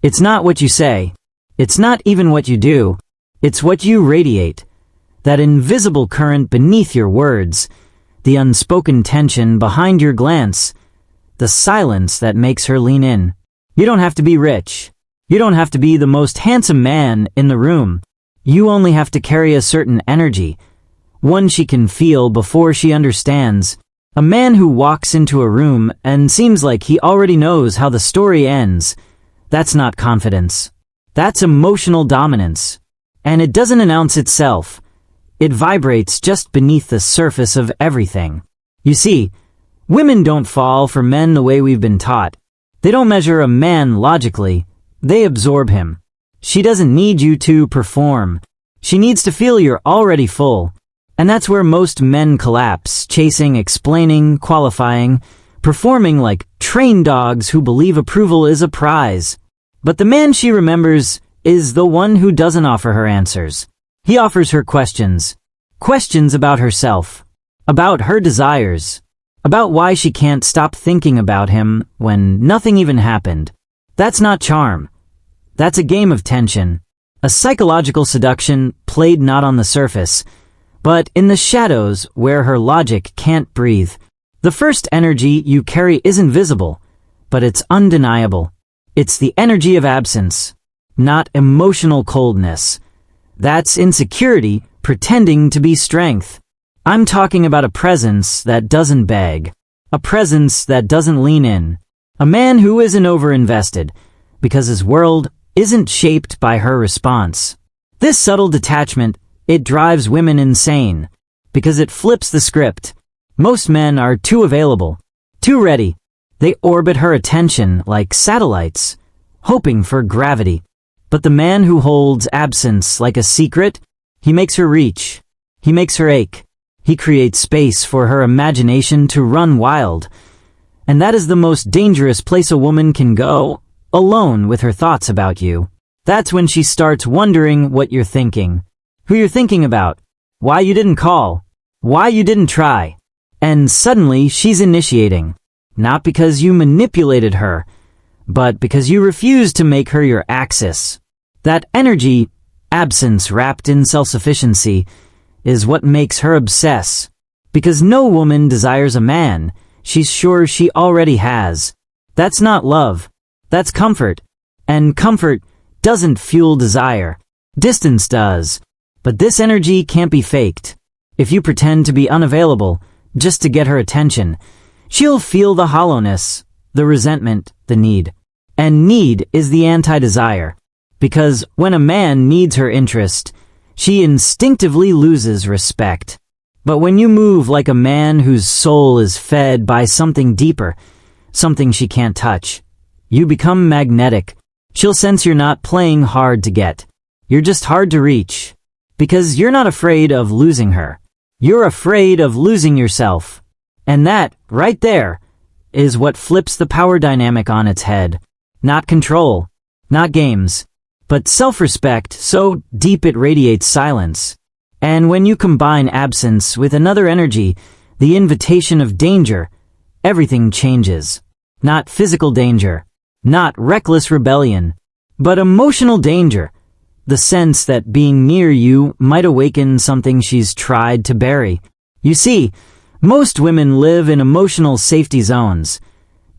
It's not what you say. It's not even what you do. It's what you radiate. That invisible current beneath your words, the unspoken tension behind your glance, the silence that makes her lean in. You don't have to be rich. You don't have to be the most handsome man in the room. You only have to carry a certain energy, one she can feel before she understands. A man who walks into a room and seems like he already knows how the story ends, that's not confidence. That's emotional dominance. And it doesn't announce itself. It vibrates just beneath the surface of everything. You see, women don't fall for men the way we've been taught. They don't measure a man logically. They absorb him. She doesn't need you to perform. She needs to feel you're already full. And that's where most men collapse, chasing, explaining, qualifying, performing like trained dogs who believe approval is a prize. But the man she remembers is the one who doesn't offer her answers. He offers her questions. Questions about herself, about her desires, about why she can't stop thinking about him when nothing even happened. That's not charm. That's a game of tension, a psychological seduction played not on the surface, but in the shadows where her logic can't breathe. The first energy you carry isn't visible, but it's undeniable. It's the energy of absence, not emotional coldness. That's insecurity pretending to be strength. I'm talking about a presence that doesn't beg, a presence that doesn't lean in, a man who isn't overinvested because his world isn't shaped by her response. This subtle detachment, it drives women insane because it flips the script. Most men are too available, too ready. They orbit her attention like satellites, hoping for gravity. But the man who holds absence like a secret, he makes her reach. He makes her ache. He creates space for her imagination to run wild. And that is the most dangerous place a woman can go, alone with her thoughts about you. That's when she starts wondering what you're thinking, who you're thinking about, why you didn't call, why you didn't try. And suddenly she's initiating, not because you manipulated her, but because you refused to make her your axis. That energy, absence wrapped in self-sufficiency, is what makes her obsess. Because no woman desires a man she's sure she already has. That's not love. That's comfort. And comfort doesn't fuel desire. Distance does. But this energy can't be faked. If you pretend to be unavailable just to get her attention, she'll feel the hollowness, the resentment, the need. And need is the anti-desire. Because when a man needs her interest, she instinctively loses respect. But when you move like a man whose soul is fed by something deeper, something she can't touch, you become magnetic. She'll sense you're not playing hard to get. You're just hard to reach. Because you're not afraid of losing her. You're afraid of losing yourself. And that, right there, is what flips the power dynamic on its head. Not control, not games, but self-respect so deep it radiates silence. And when you combine absence with another energy, the invitation of danger, everything changes. Not physical danger, not reckless rebellion, but emotional danger. The sense that being near you might awaken something she's tried to bury. You see, most women live in emotional safety zones,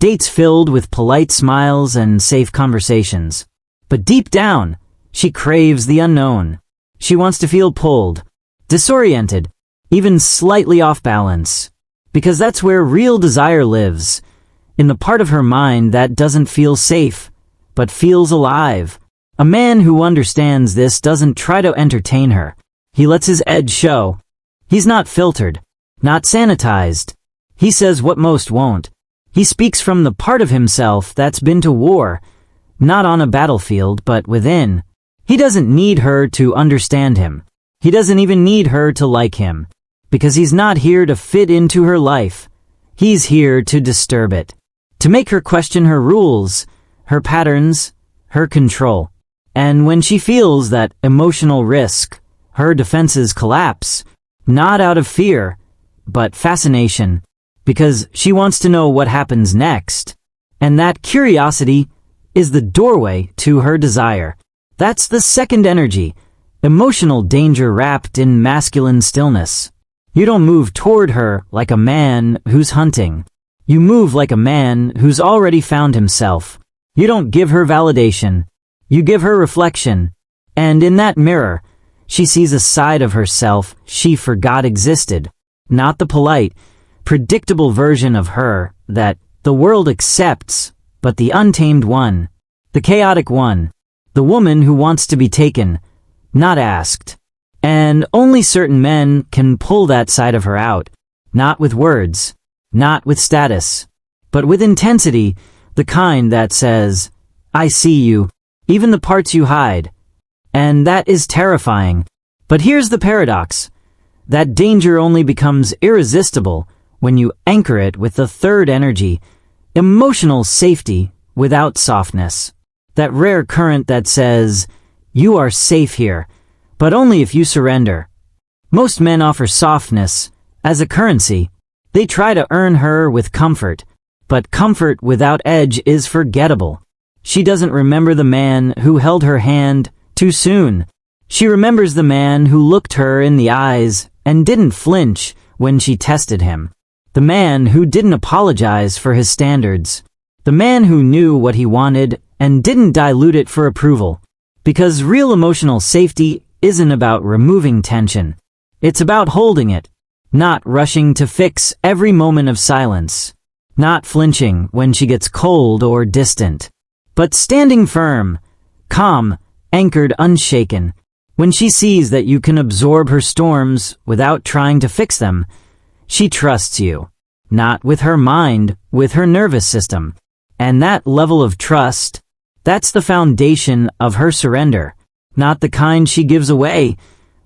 dates filled with polite smiles and safe conversations. But deep down, she craves the unknown. She wants to feel pulled, disoriented, even slightly off balance. Because that's where real desire lives, in the part of her mind that doesn't feel safe, but feels alive. A man who understands this doesn't try to entertain her. He lets his edge show. He's not filtered, not sanitized. He says what most won't. He speaks from the part of himself that's been to war, not on a battlefield, but within. He doesn't need her to understand him. He doesn't even need her to like him, because he's not here to fit into her life. He's here to disturb it, to make her question her rules, her patterns, her control. And when she feels that emotional risk, her defenses collapse, not out of fear, but fascination, because she wants to know what happens next. And that curiosity is the doorway to her desire. That's the second energy, emotional danger wrapped in masculine stillness. You don't move toward her like a man who's hunting. You move like a man who's already found himself. You don't give her validation. You give her reflection. And in that mirror, she sees a side of herself she forgot existed. Not the polite, predictable version of her that the world accepts, but the untamed one, the chaotic one, the woman who wants to be taken, not asked. And only certain men can pull that side of her out, not with words, not with status, but with intensity, the kind that says, I see you, even the parts you hide. And that is terrifying. But here's the paradox. That danger only becomes irresistible when you anchor it with the third energy, emotional safety without softness. That rare current that says, you are safe here, but only if you surrender. Most men offer softness as a currency. They try to earn her with comfort, but comfort without edge is forgettable. She doesn't remember the man who held her hand too soon. She remembers the man who looked her in the eyes and didn't flinch when she tested him. The man who didn't apologize for his standards. The man who knew what he wanted and didn't dilute it for approval. Because real emotional safety isn't about removing tension. It's about holding it, not rushing to fix every moment of silence, not flinching when she gets cold or distant, but standing firm, calm, anchored, unshaken. When she sees that you can absorb her storms without trying to fix them, she trusts you, not with her mind, with her nervous system. And that level of trust, that's the foundation of her surrender, not the kind she gives away,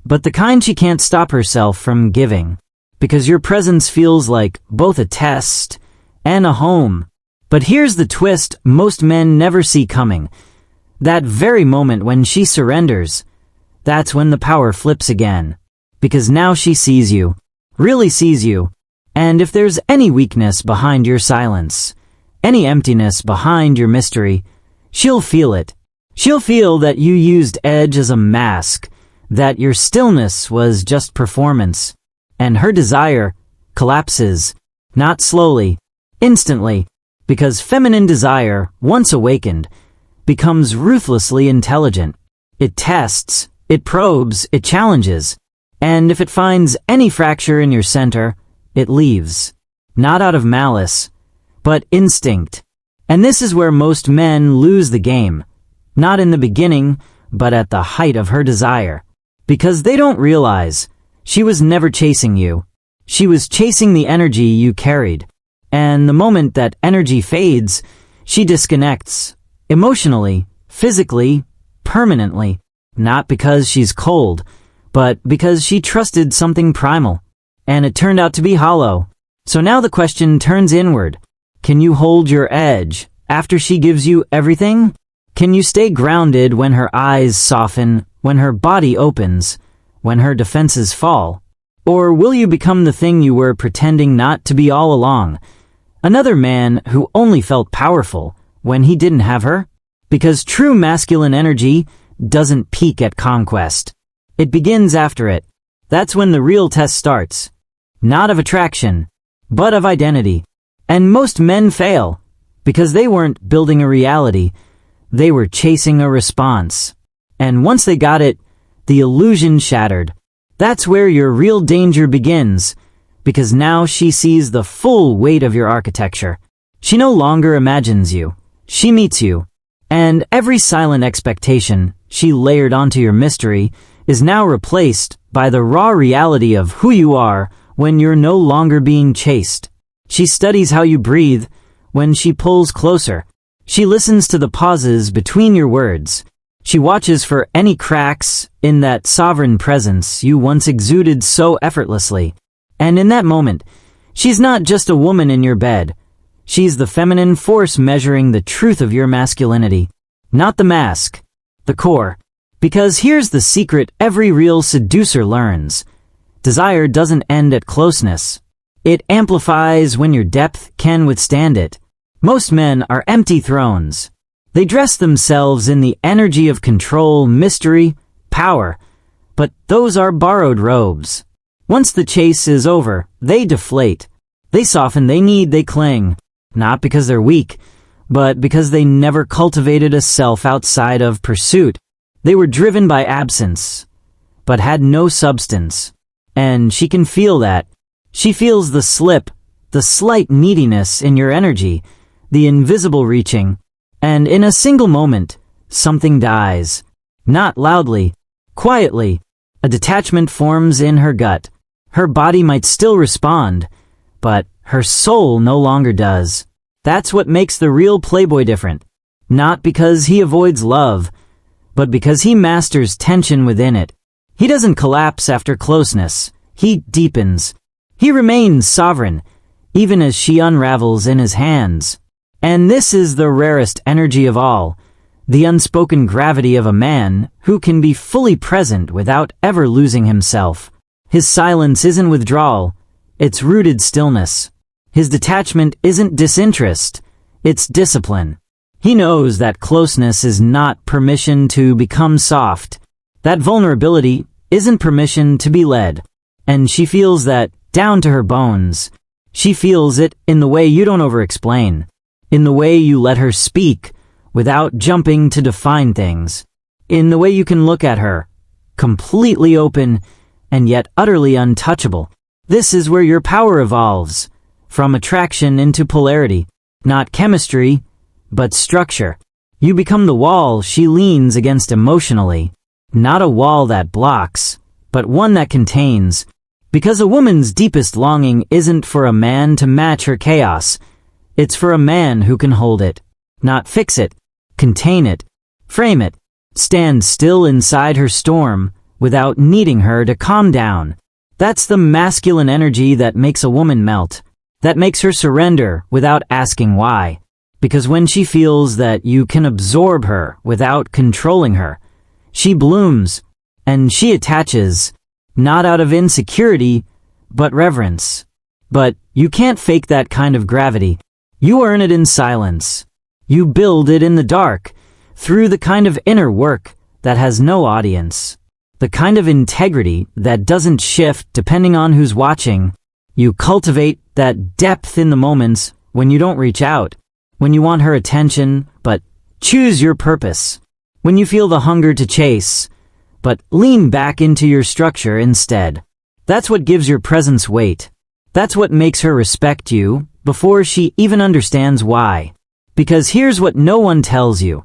but the kind she can't stop herself from giving. Because your presence feels like both a test and a home. But here's the twist most men never see coming. That very moment when she surrenders, that's when the power flips again. Because now she sees you, really sees you. And if there's any weakness behind your silence, any emptiness behind your mystery, she'll feel it. She'll feel that you used edge as a mask, that your stillness was just performance. And her desire collapses, not slowly, instantly, because feminine desire, once awakened, becomes ruthlessly intelligent. It tests, it probes, it challenges, and if it finds any fracture in your center, it leaves. Not out of malice, but instinct. And this is where most men lose the game. Not in the beginning, but at the height of her desire. Because they don't realize she was never chasing you. She was chasing the energy you carried. And the moment that energy fades, she disconnects. Emotionally, physically, permanently. Not because she's cold, but because she trusted something primal. And it turned out to be hollow. So now the question turns inward. Can you hold your edge after she gives you everything? Can you stay grounded when her eyes soften, when her body opens, when her defenses fall? Or will you become the thing you were pretending not to be all along? Another man who only felt powerful when he didn't have her? Because true masculine energy doesn't peak at conquest. It begins after it. That's when the real test starts. Not of attraction, but of identity. And most men fail, because they weren't building a reality, they were chasing a response. And once they got it, the illusion shattered. That's where your real danger begins, because now she sees the full weight of your architecture. She no longer imagines you. She meets you. And every silent expectation she layered onto your mystery is now replaced by the raw reality of who you are when you're no longer being chased. She studies how you breathe when she pulls closer. She listens to the pauses between your words. She watches for any cracks in that sovereign presence you once exuded so effortlessly. And in that moment, she's not just a woman in your bed. She's the feminine force measuring the truth of your masculinity. Not the mask, the core. Because here's the secret every real seducer learns. Desire doesn't end at closeness. It amplifies when your depth can withstand it. Most men are empty thrones. They dress themselves in the energy of control, mystery, power, but those are borrowed robes. Once the chase is over, they deflate. They soften, they cling, not because they're weak, but because they never cultivated a self outside of pursuit. They were driven by absence, but had no substance. And she can feel that. She feels the slip, the slight neediness in your energy, the invisible reaching. And in a single moment, something dies. Not loudly, quietly. A detachment forms in her gut. Her body might still respond, but her soul no longer does. That's what makes the real playboy different. Not because he avoids love, but because he masters tension within it. He doesn't collapse after closeness. He deepens. He remains sovereign, even as she unravels in his hands. And this is the rarest energy of all, the unspoken gravity of a man who can be fully present without ever losing himself. His silence isn't withdrawal, it's rooted stillness. His detachment isn't disinterest, it's discipline. He knows that closeness is not permission to become soft. That vulnerability isn't permission to be led. And she feels that down to her bones. She feels it in the way you don't over-explain, in the way you let her speak without jumping to define things, in the way you can look at her, completely open and yet utterly untouchable. This is where your power evolves, from attraction into polarity, not chemistry, but structure. You become the wall she leans against emotionally, not a wall that blocks, but one that contains. Because a woman's deepest longing isn't for a man to match her chaos, it's for a man who can hold it, not fix it, contain it, frame it, stand still inside her storm without needing her to calm down. That's the masculine energy that makes a woman melt, that makes her surrender without asking why. Because when she feels that you can absorb her without controlling her, she blooms, and she attaches, not out of insecurity, but reverence. But you can't fake that kind of gravity. You earn it in silence. You build it in the dark, through the kind of inner work that has no audience. The kind of integrity that doesn't shift depending on who's watching. You cultivate that depth in the moments when you don't reach out, when you want her attention, but choose your purpose. When you feel the hunger to chase, but lean back into your structure instead. That's what gives your presence weight. That's what makes her respect you before she even understands why. Because here's what no one tells you.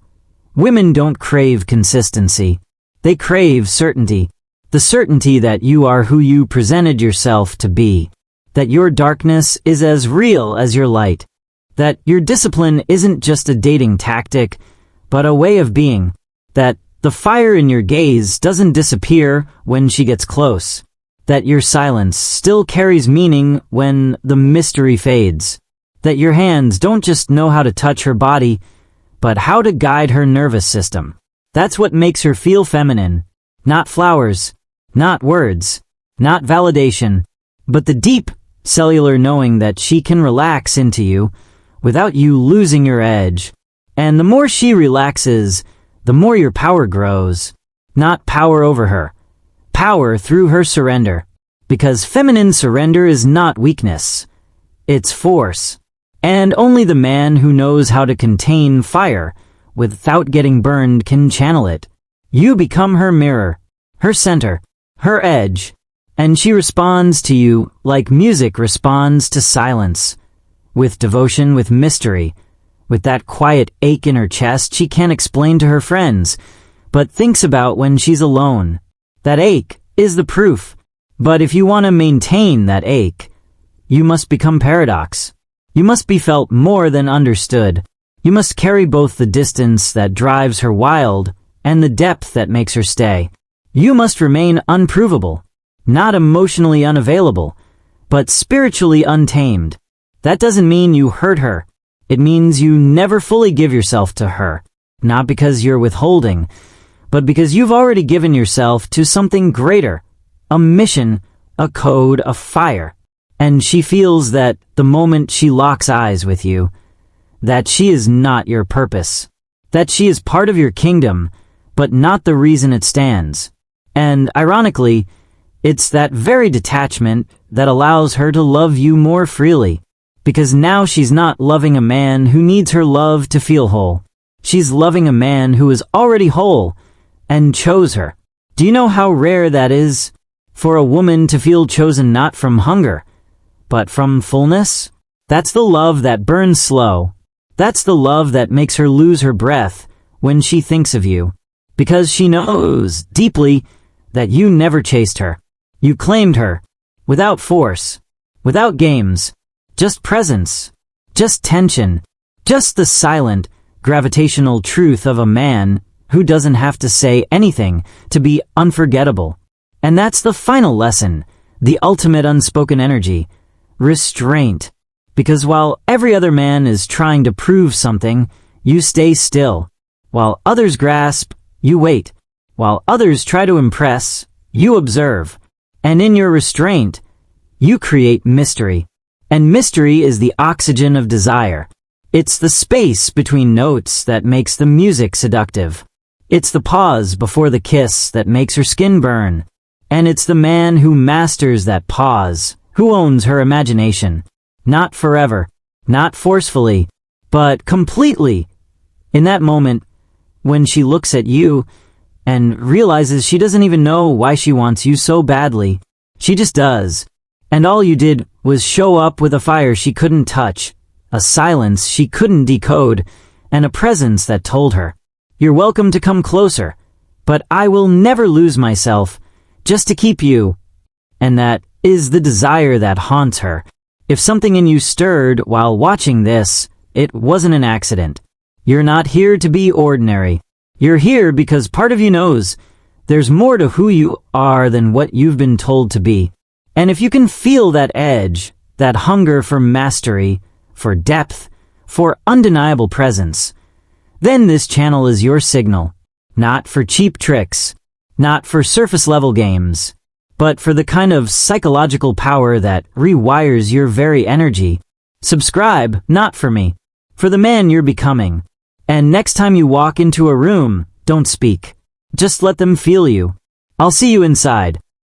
Women don't crave consistency. They crave certainty. The certainty that you are who you presented yourself to be. That your darkness is as real as your light. That your discipline isn't just a dating tactic, but a way of being. That the fire in your gaze doesn't disappear when she gets close. That your silence still carries meaning when the mystery fades. That your hands don't just know how to touch her body, but how to guide her nervous system. That's what makes her feel feminine. Not flowers, not words, not validation, but the deep, cellular knowing that she can relax into you without you losing your edge. And the more she relaxes, the more your power grows. Not power over her. Power through her surrender. Because feminine surrender is not weakness. It's force. And only the man who knows how to contain fire without getting burned can channel it. You become her mirror, her center, her edge. And she responds to you like music responds to silence. With devotion, with mystery. With that quiet ache in her chest she can't explain to her friends, but thinks about when she's alone. That ache is the proof. But if you want to maintain that ache, you must become paradox. You must be felt more than understood. You must carry both the distance that drives her wild and the depth that makes her stay. You must remain unprovable, not emotionally unavailable, but spiritually untamed. That doesn't mean you hurt her. It means you never fully give yourself to her, not because you're withholding, but because you've already given yourself to something greater, a mission, a code, a fire. And she feels that the moment she locks eyes with you, that she is not your purpose, that she is part of your kingdom, but not the reason it stands. And ironically, it's that very detachment that allows her to love you more freely, because now she's not loving a man who needs her love to feel whole. She's loving a man who is already whole and chose her. Do you know how rare that is for a woman to feel chosen not from hunger, but from fullness? That's the love that burns slow. That's the love that makes her lose her breath when she thinks of you, because she knows deeply that you never chased her. You claimed her, without force, without games, just presence, just tension, just the silent, gravitational truth of a man who doesn't have to say anything to be unforgettable. And that's the final lesson, the ultimate unspoken energy, restraint. Because while every other man is trying to prove something, you stay still. While others grasp, you wait. While others try to impress, you observe. And in your restraint, you create mystery. And mystery is the oxygen of desire. It's the space between notes that makes the music seductive. It's the pause before the kiss that makes her skin burn. And it's the man who masters that pause, who owns her imagination. Not forever, not forcefully, but completely. In that moment, when she looks at you and realizes she doesn't even know why she wants you so badly, she just does. And all you did was show up with a fire she couldn't touch, a silence she couldn't decode, and a presence that told her, "You're welcome to come closer, but I will never lose myself just to keep you." And that is the desire that haunts her. If something in you stirred while watching this, it wasn't an accident. You're not here to be ordinary. You're here because part of you knows there's more to who you are than what you've been told to be. And if you can feel that edge, that hunger for mastery, for depth, for undeniable presence, then this channel is your signal. Not for cheap tricks, not for surface-level games, but for the kind of psychological power that rewires your very energy. Subscribe, not for me, for the man you're becoming. And next time you walk into a room, don't speak. Just let them feel you. I'll see you inside.